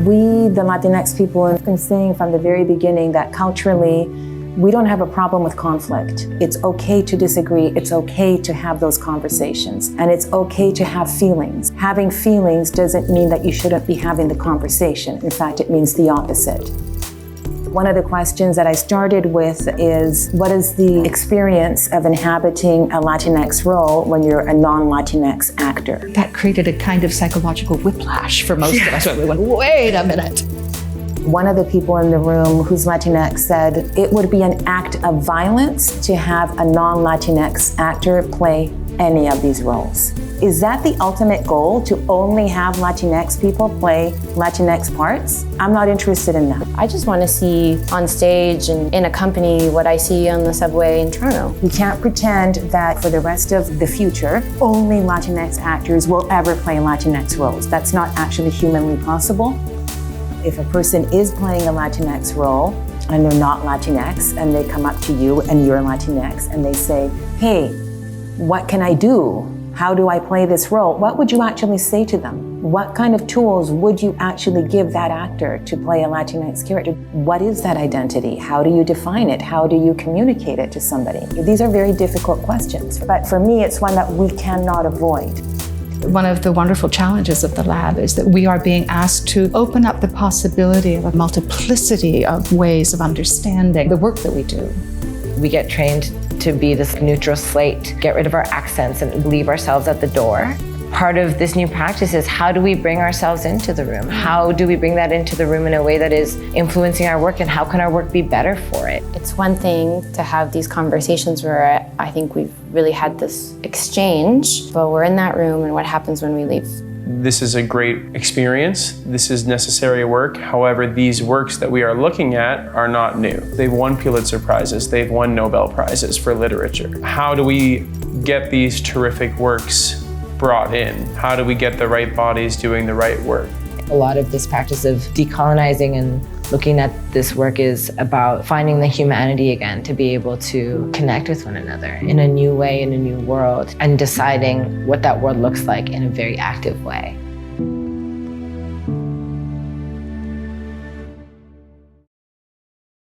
We, the Latinx people, have been saying from the very beginning that culturally, we don't have a problem with conflict. It's okay to disagree. It's okay to have those conversations. And it's okay to have feelings. Having feelings doesn't mean that you shouldn't be having the conversation. In fact, it means the opposite. One of the questions that I started with is, what is the experience of inhabiting a Latinx role when you're a non-Latinx actor? That created a kind of psychological whiplash for most of us. We went, wait a minute. One of the people in the room who's Latinx said it would be an act of violence to have a non-Latinx actor play any of these roles. Is that the ultimate goal, to only have Latinx people play Latinx parts? I'm not interested in that. I just want to see on stage and in a company what I see on the subway in Toronto. We can't pretend that for the rest of the future, only Latinx actors will ever play Latinx roles. That's not actually humanly possible. If a person is playing a Latinx role and they're not Latinx and they come up to you and you're Latinx and they say, hey, what can I do? How do I play this role? What would you actually say to them? What kind of tools would you actually give that actor to play a Latinx character? What is that identity? How do you define it? How do you communicate it to somebody? These are very difficult questions, but for me, it's one that we cannot avoid. One of the wonderful challenges of the lab is that we are being asked to open up the possibility of a multiplicity of ways of understanding the work that we do. We get trained to be this neutral slate, get rid of our accents and leave ourselves at the door. Part of this new practice is, how do we bring ourselves into the room? How do we bring that into the room in a way that is influencing our work, and how can our work be better for it? It's one thing to have these conversations where I think we've really had this exchange, but we're in that room and what happens when we leave? This is a great experience. This is necessary work. However, these works that we are looking at are not new. They've won Pulitzer Prizes. They've won Nobel Prizes for literature. How do we get these terrific works brought in? How do we get the right bodies doing the right work? A lot of this practice of decolonizing and looking at this work is about finding the humanity again, to be able to connect with one another in a new way, in a new world, and deciding what that world looks like in a very active way.